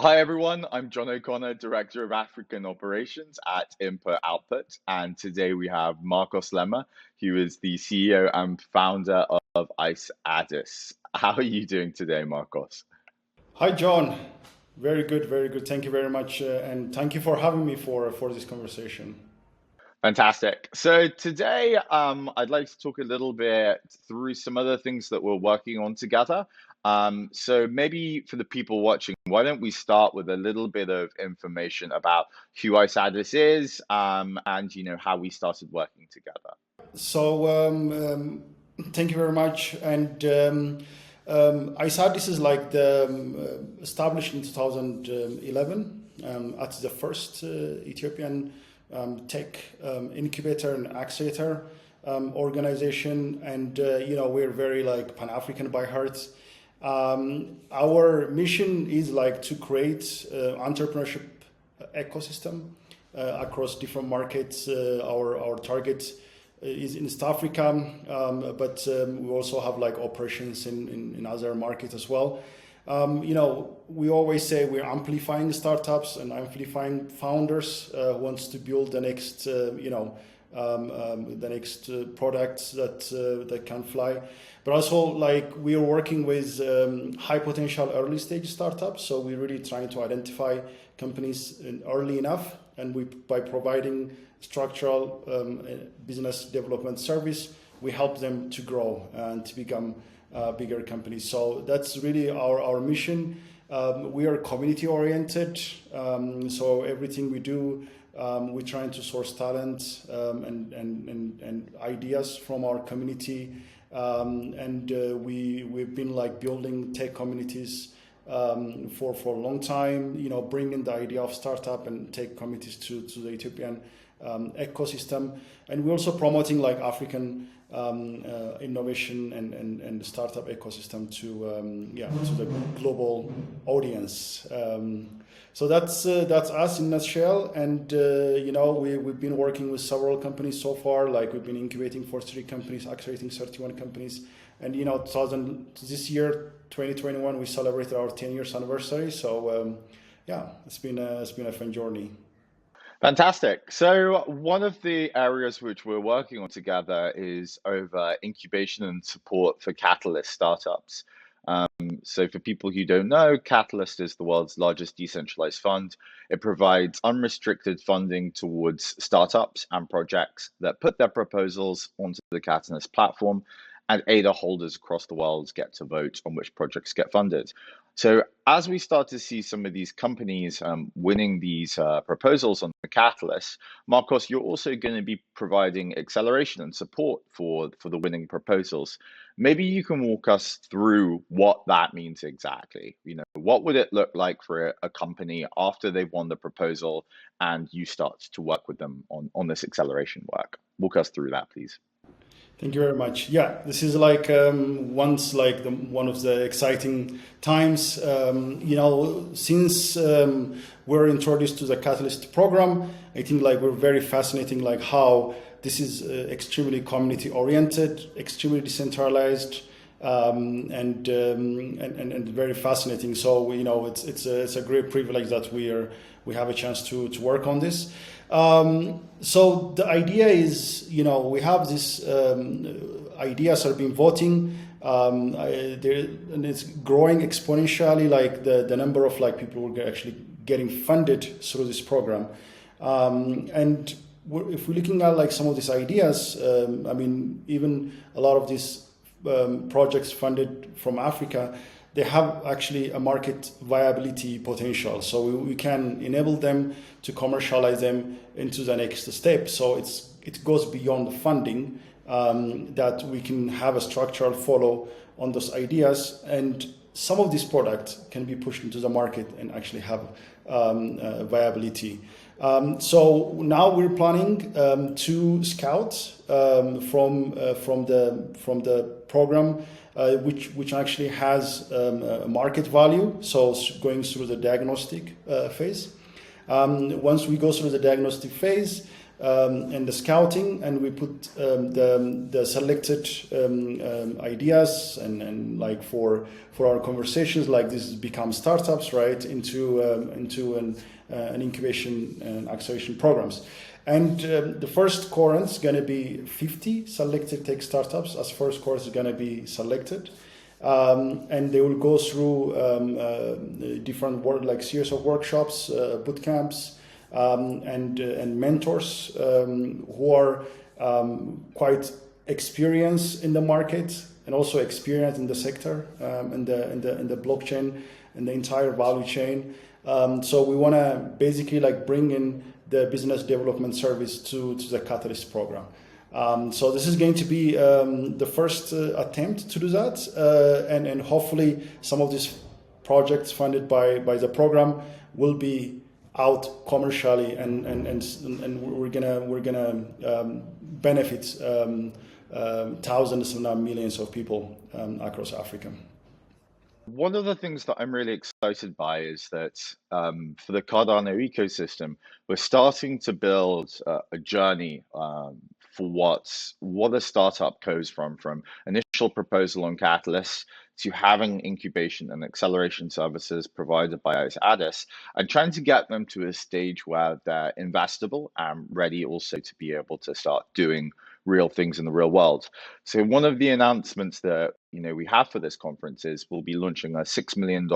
Hi everyone, I'm John O'Connor, Director of African Operations at Input Output, and today we have Marcos Lemma, who is the CEO and founder of IceAddis. How are you doing today, Marcos? Hi, John. Very good, very good. Thank you very much, and thank you for having me for this conversation. Fantastic. So today, I'd like to talk a little bit through some other things that we're working on together. So maybe for the people watching, why don't we start with a little bit of information about who IceAddis is, and how we started working together. Thank you very much. And IceAddis is like established in 2011 as the first Ethiopian tech incubator and accelerator organization, and we're very like Pan-African by heart. Our mission is like to create entrepreneurship ecosystem across different markets. Our target is in East Africa, but we also have like operations in other markets as well. We always say we're amplifying startups and amplifying founders who wants to build the next, the next products that can fly. But also, like, we are working with high potential early stage startups. So we're really trying to identify companies early enough, and by providing structural business development service, we help them to grow and to become bigger companies. So that's really our mission. We are community oriented. So everything we do, we're trying to source talent and ideas from our community. We've been like building tech communities for a long time, bringing the idea of startup and tech communities to the Ethiopian ecosystem. And we're also promoting like African innovation and startup ecosystem to the global audience. So that's us in a nutshell. And we've been working with several companies so far. Like we've been incubating for 3 companies, accelerating 31 companies. And this year, 2021, we celebrated our 10 years anniversary. So it's been a fun journey. Fantastic. So one of the areas which we're working on together is over incubation and support for Catalyst startups. So for people who don't know, Catalyst is the world's largest decentralized fund. It provides unrestricted funding towards startups and projects that put their proposals onto the Catalyst platform, and ADA holders across the world get to vote on which projects get funded. So as we start to see some of these companies winning these proposals on the Catalyst, Marcos, you're also going to be providing acceleration and support for the winning proposals. Maybe you can walk us through what that means exactly. What would it look like for a company after they've won the proposal and you start to work with them on this acceleration work? Walk us through that, please. Thank you very much. Yeah, this is like one of the exciting times. Since we're introduced to the Catalyst program, I think like we're very fascinating, like how this is extremely community oriented, extremely decentralized, and very fascinating. So it's a great privilege that we have a chance to work on this. So the idea is, we have this ideas are being voting, and it's growing exponentially, like the number of like people who are actually getting funded through this program. And if we're looking at like some of these ideas, even a lot of these projects funded from Africa, they have actually a market viability potential. So we can enable them to commercialize them into the next step. So it goes beyond the funding, that we can have a structural follow on those ideas. And some of these products can be pushed into the market and actually have viability. So now we're planning to scout from the program, which actually has a market value. So going through the diagnostic phase. Once we go through the diagnostic phase, and the scouting, and we put the selected ideas and like for our conversations like this become startups, right, into an incubation and acceleration programs. And the first cohort is going to be 50 selected tech startups as first cohort is going to be selected. And they will go through different series of workshops, boot camps, and mentors who are quite experienced in the market and also experienced in the sector, in the blockchain and the entire value chain. So we want to basically like bring in the business development service to the Catalyst program. So this is going to be the first attempt to do that, and hopefully some of these projects funded by the program will be out commercially, and we're gonna benefit thousands, if not millions, of people across Africa. One of the things that I'm really excited by is that for the Cardano ecosystem, we're starting to build a journey for what a startup goes from initial proposal on Catalyst to having incubation and acceleration services provided by IceAddis, and trying to get them to a stage where they're investable and ready also to be able to start doing real things in the real world. So one of the announcements that we have for this conference is we'll be launching a $6 million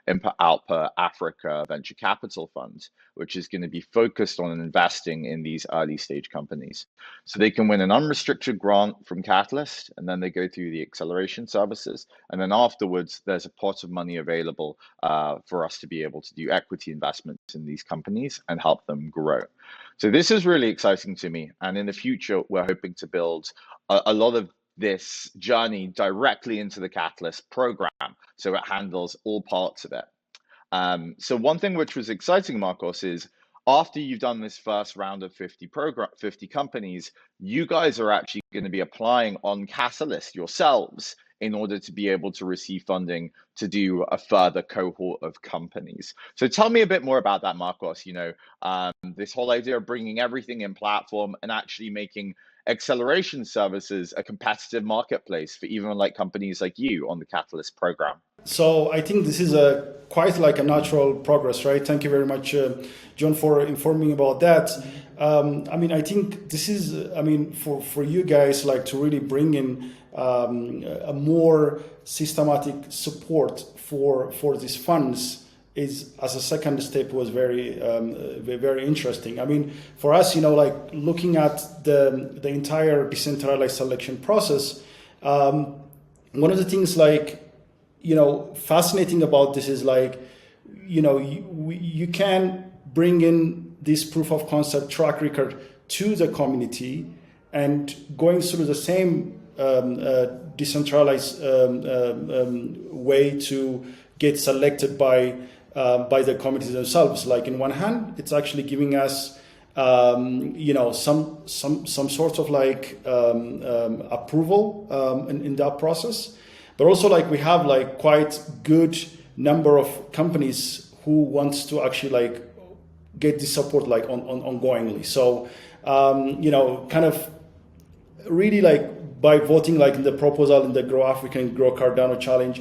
Input Output Africa venture capital fund, which is going to be focused on investing in these early stage companies. So they can win an unrestricted grant from Catalyst, and then they go through the acceleration services, and then afterwards there's a pot of money available for us to be able to do equity investments in these companies and help them grow. So this is really exciting to me, and in the future we're hoping to build a lot of this journey directly into the Catalyst program, so it handles all parts of it. So one thing which was exciting, Marcos, is after you've done this first round of 50 companies, you guys are actually going to be applying on Catalyst yourselves in order to be able to receive funding to do a further cohort of companies. So tell me a bit more about that, Marcos. This whole idea of bringing everything in platform and actually making acceleration services a competitive marketplace for even like companies like you on the Catalyst program. So I think this is quite like a natural progress, right? Thank you very much, John, for informing about that. I think this is, for you guys, like to really bring in a more systematic support for these funds is, as a second step, was very interesting. For us, like looking at the entire decentralized selection process, one of the things fascinating about this is you can bring in this proof of concept track record to the community, and going through the same decentralized way to get selected by the communities themselves. Like in one hand, it's actually giving us some sort of approval in that process, but also we have quite good number of companies who wants to actually get this support ongoingly. So kind of really by voting in the proposal in the Grow African, Grow Cardano challenge,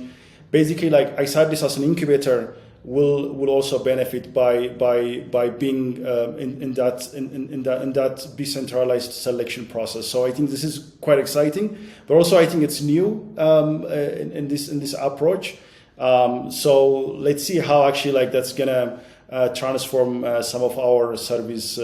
basically IceAddis as an incubator will also benefit by being in that decentralized selection process. So I think this is quite exciting, but also I think it's new in this approach. So let's see how actually that's gonna transform some of our service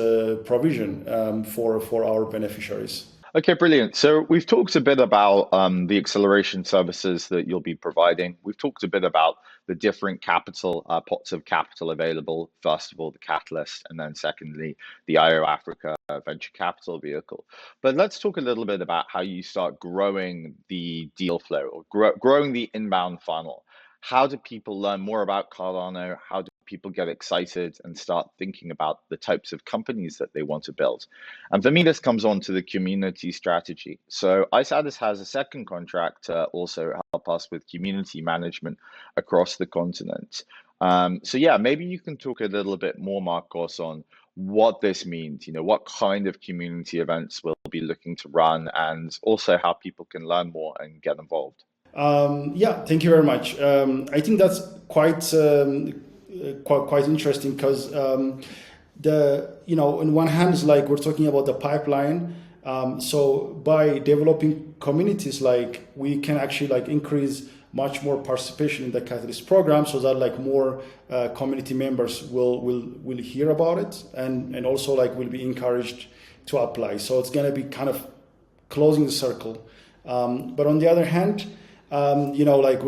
provision for our beneficiaries. Okay, brilliant. So we've talked a bit about the acceleration services that you'll be providing. We've talked a bit about the different capital pots of capital available. First of all, the Catalyst, and then secondly, the IO Africa venture capital vehicle. But let's talk a little bit about how you start growing the deal flow, or growing the inbound funnel. How do people learn more about Cardano? How do people get excited and start thinking about the types of companies that they want to build? And for me, this comes on to the community strategy. So IceAddis has a second contract to also help us with community management across the continent. So yeah, maybe you can talk a little bit more, Marcos, on what this means, what kind of community events we'll be looking to run, and also how people can learn more and get involved. Yeah, thank you very much. I think that's quite interesting because on one hand, it's like we're talking about the pipeline. So by developing communities, like we can actually like increase much more participation in the Catalyst program, so that like more community members will hear about it, and also like will be encouraged to apply. So it's going to be kind of closing the circle. But on the other hand, like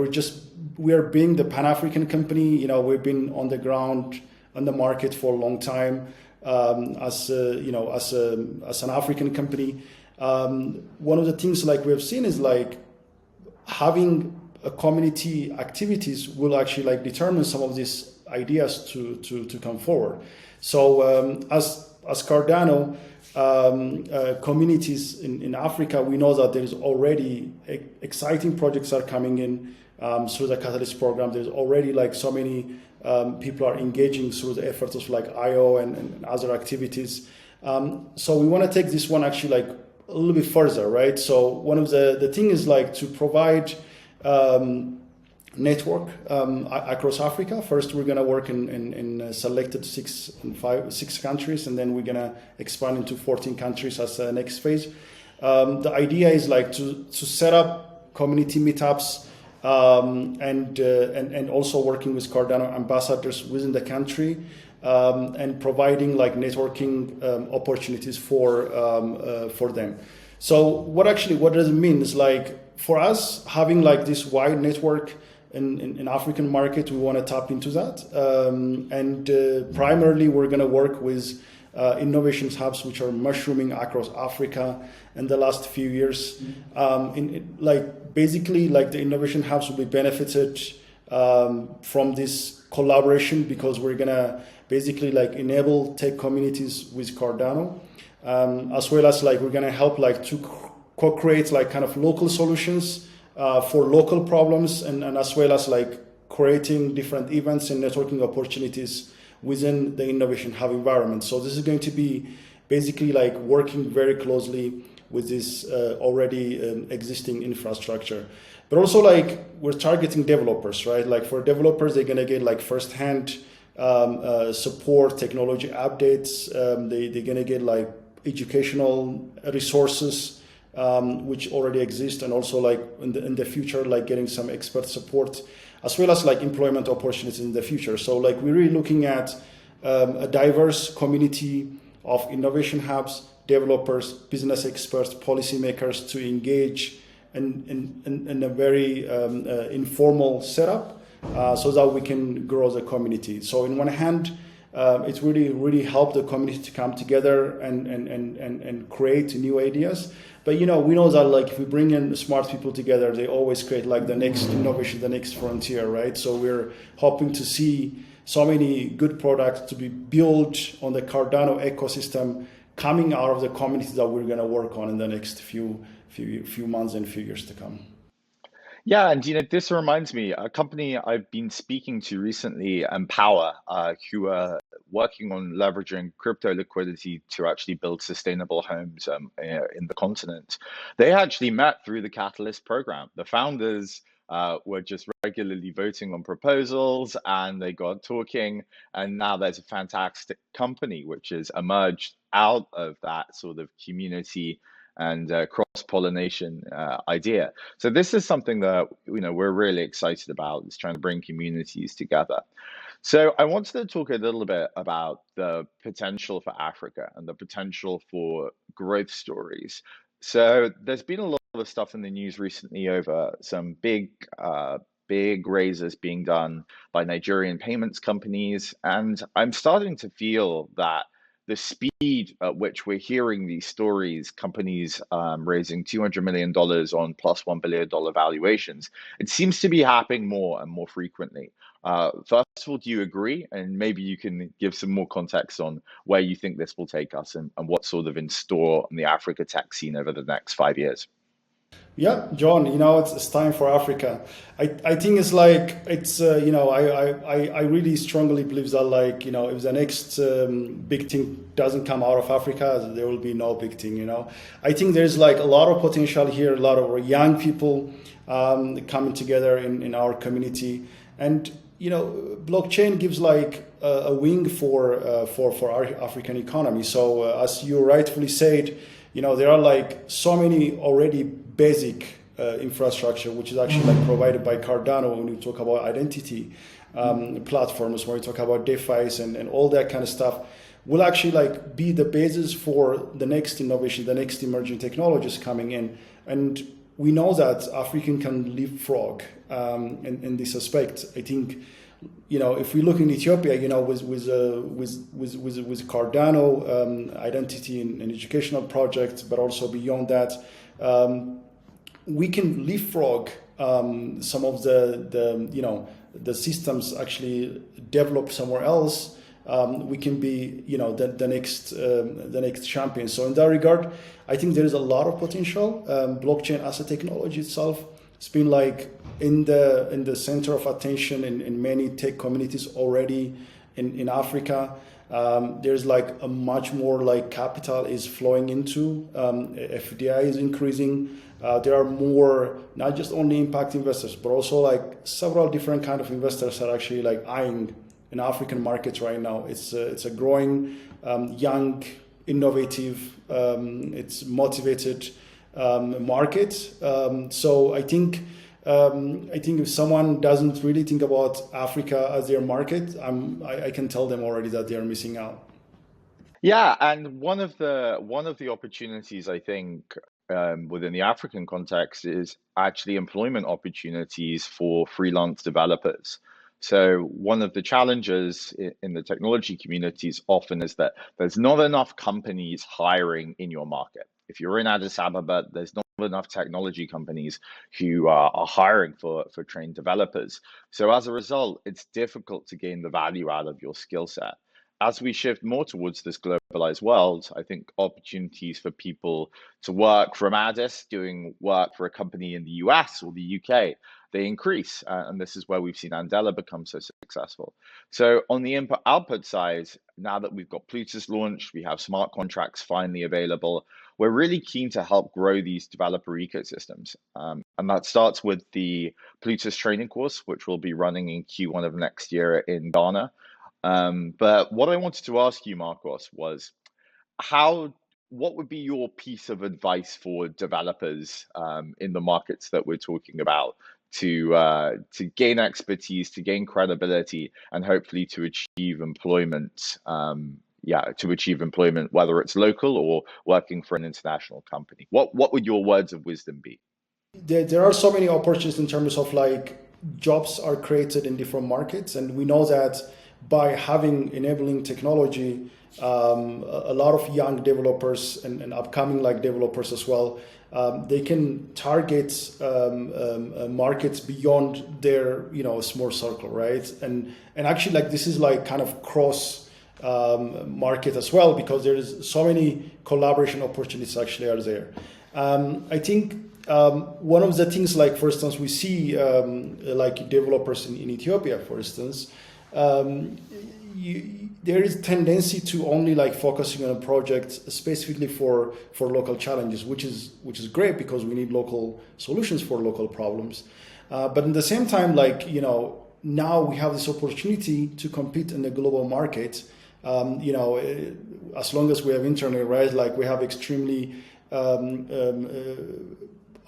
we are being the Pan-African company. We've been on the ground on the market for a long time as an African company. One of the things like we've seen is like having a community activities will actually like determine some of these ideas to come forward. So as Cardano communities in Africa, we know that there is already exciting projects are coming in through the Catalyst program. There's already like so many people are engaging through the efforts of like IO and other activities. So we want to take this one actually like a little bit further, right? So one of the thing is like to provide network across Africa. First, we're going to work in selected six countries, and then we're going to expand into 14 countries as the next phase. The idea is like to set up community meetups and also working with Cardano ambassadors within the country and providing like networking opportunities for them. So what does it mean? Is like for us having like this wide network in African market, we want to tap into that. And primarily we're going to work with innovation hubs which are mushrooming across Africa in the last few years. Basically the innovation hubs will be benefited from this collaboration because we're going to basically like enable tech communities with Cardano, as well as like we're going to help like to co-create like kind of local solutions for local problems, and as well as like creating different events and networking opportunities within the innovation hub environment. So this is going to be basically like working very closely with this already existing infrastructure. But also like we're targeting developers, right? Like for developers, they're gonna get like firsthand support, technology updates. They're gonna get like educational resources which already exist, and also like in the future, like getting some expert support, as well as like employment opportunities in the future. So like we're really looking at a diverse community of innovation hubs, developers, business experts, policymakers to engage in a very informal setup so that we can grow the community. So in one hand, it's really helped the community to come together and create new ideas. But we know that like if we bring in smart people together, they always create like the next innovation, the next frontier, right? So we're hoping to see so many good products to be built on the Cardano ecosystem coming out of the community that we're going to work on in the next few months and few years to come. Yeah, and this reminds me, a company I've been speaking to recently, Empower, who are working on leveraging crypto liquidity to actually build sustainable homes in the continent. They actually met through the Catalyst program. The founders were just regularly voting on proposals, and they got talking, and now there's a fantastic company which has emerged out of that sort of community and cross-pollination idea. So this is something that we're really excited about, is trying to bring communities together. So I wanted to talk a little bit about the potential for Africa and the potential for growth stories. So there's been a lot of stuff in the news recently over some big raises being done by Nigerian payments companies, and I'm starting to feel that the speed at which we're hearing these stories, companies raising $200 million on plus $1 billion valuations, it seems to be happening more and more frequently. First of all, do you agree? And maybe you can give some more context on where you think this will take us and what's sort of in store in the Africa tech scene over the next 5 years. Yeah, John, it's time for Africa. I think it's like, I really strongly believe that, like, if the next big thing doesn't come out of Africa, there will be no big thing. I think there's like a lot of potential here, a lot of young people coming together in our community. And, blockchain gives like a wing for our African economy. So as you rightfully said, there are like so many already basic infrastructure, which is actually like provided by Cardano when we talk about identity platforms, when we talk about DeFi's and all that kind of stuff, will actually like be the basis for the next innovation, the next emerging technologies coming in. And we know that African can leapfrog in this aspect. I think, if we look in Ethiopia, with Cardano identity and educational projects, but also beyond that, we can leapfrog some of the systems actually developed somewhere else. We can be the next champion. So in that regard, I think there is a lot of potential. Blockchain as a technology itself, it's been like in the center of attention in many tech communities already in Africa. There's like a much more like capital is flowing into, FDI is increasing. There are more, not just only impact investors, but also like several different kind of investors are actually like eyeing in African markets right now. It's a growing, young, innovative, it's motivated market. So I think if someone doesn't really think about Africa as their market, I can tell them already that they are missing out. Yeah, and one of the opportunities I think within the African context is actually employment opportunities for freelance developers. So one of the challenges in the technology communities often is that there's not enough companies hiring in your market. If you're in Addis Ababa, there's not enough technology companies who are hiring for trained developers. So as a result, it's difficult to gain the value out of your skill set. As we shift more towards this globalized world, I think opportunities for people to work from Addis, doing work for a company in the US or the UK, they increase. And this is where we've seen Andela become so successful. So on the input output side, now that we've got Plutus launched, we have smart contracts finally available. We're really keen to help grow these developer ecosystems. And that starts with the Plutus training course, which will be running in Q1 of next year in Ghana. But what I wanted to ask you, Marcos, was how what would be your piece of advice for developers in the markets that we're talking about to gain expertise, to gain credibility, and hopefully to achieve employment? To achieve employment, whether it's local or working for an international company. What would your words of wisdom be? There are so many opportunities in terms of like jobs are created in different markets, and we know that by having enabling technology, a lot of young developers and upcoming like developers as well, they can target markets beyond their small circle, right? And actually like this is like kind of cross market as well, because there is so many collaboration opportunities actually are there. I think one of the things, like for instance, we see like developers in Ethiopia, for instance, there is tendency to only like focusing on a project specifically for local challenges, which is great because we need local solutions for local problems. But at the same time, like now we have this opportunity to compete in the global market. As long as we have internet, right? Like we have extremely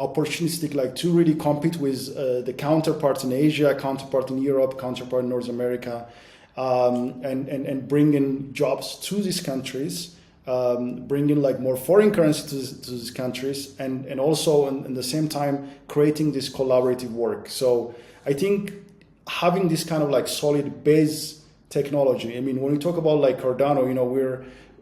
opportunistic, like to really compete with the counterparts in Asia, counterpart in Europe, counterpart in North America, and bring in jobs to these countries, bring in like more foreign currency to these countries, and also in the same time creating this collaborative work. So I think having this kind of like solid base technology. I mean, when we talk about like Cardano,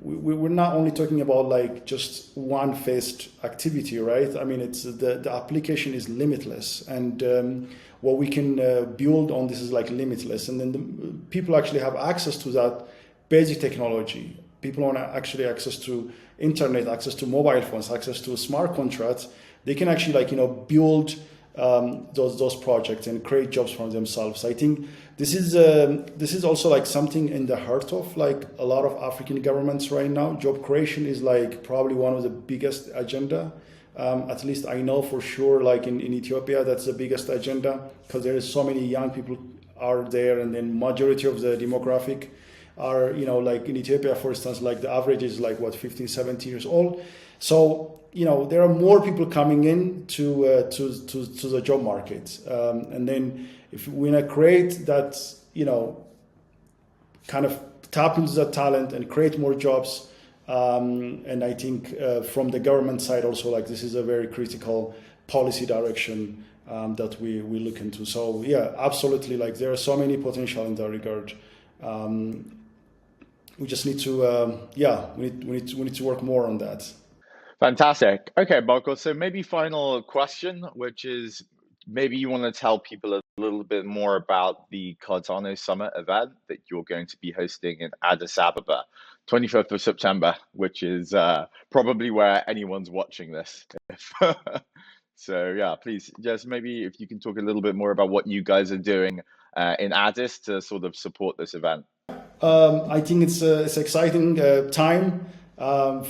we're not only talking about like just one phased activity, right? I mean, it's the application is limitless, and what we can build on this is like limitless. And then people actually have access to that basic technology. People want actually access to internet, access to mobile phones, access to smart contracts, they can actually build those projects and create jobs for themselves. I think this is also like something in the heart of like a lot of African governments right now. Job creation is like probably one of the biggest agenda. At least I know for sure, like in Ethiopia, that's the biggest agenda, because there is so many young people are there, and then majority of the demographic are, like in Ethiopia, for instance, like the average is like what, 15, 17 years old. So, there are more people coming in to the job market. And then if we're going to create that, kind of tap into that talent and create more jobs. And I think from the government side also, like this is a very critical policy direction that we look into. So yeah, absolutely. Like there are so many potential in that regard. We just need to, we need to work more on that. Fantastic. Okay, Marco. So maybe final question, which is maybe you want to tell people a little bit more about the Cardano Summit event that you're going to be hosting in Addis Ababa, 25th of September, which is probably where anyone's watching this. So yeah, please just maybe if you can talk a little bit more about what you guys are doing in Addis to sort of support this event. I think it's an exciting time.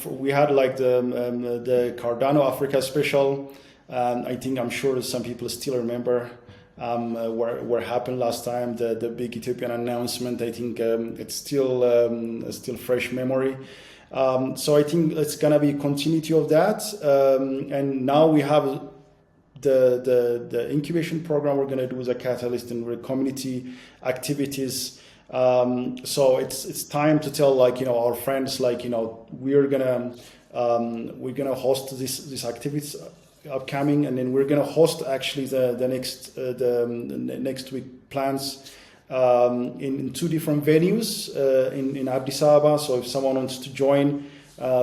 We had like the Cardano Africa special. I'm sure some people still remember what happened last time, the big Ethiopian announcement. I think it's still fresh memory. So I think it's gonna be continuity of that. And now we have the incubation program. We're gonna do the catalyst and community activities. So it's time to tell our friends we're gonna host this activities upcoming, and then we're gonna host actually the next week plans in two different venues in Addis Ababa. So if someone wants to join,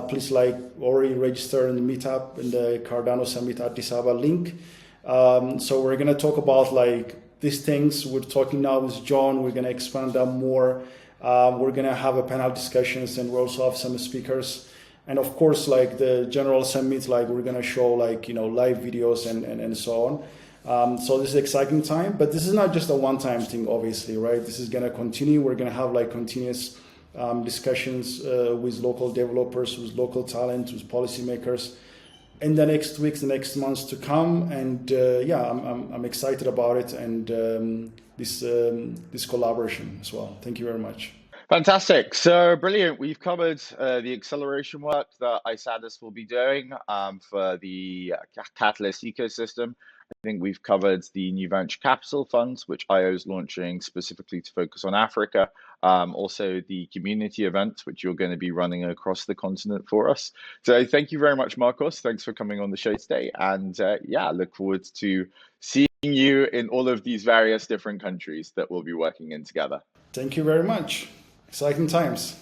please already register in the meetup in the Cardano Summit Addis Ababa link. So we're gonna talk about these things we're talking now with John. We're gonna expand them more. We're gonna have a panel discussions, and we also have some speakers. And of course, the general summit, we're gonna show live videos and so on. So this is an exciting time, but this is not just a one-time thing, obviously, right? This is gonna continue. We're gonna have continuous discussions with local developers, with local talent, with policymakers in the next weeks, the next months to come. And I'm excited about it, and this collaboration as well. Thank you very much. Fantastic. So brilliant. We've covered the acceleration work that IceAddis will be doing for the Catalyst ecosystem. I think we've covered the new venture capital funds, which IO is launching specifically to focus on Africa. Also the community events, which you're going to be running across the continent for us. So thank you very much, Marcos. Thanks for coming on the show today. And look forward to seeing you in all of these various different countries that we'll be working in together. Thank you very much. Exciting times.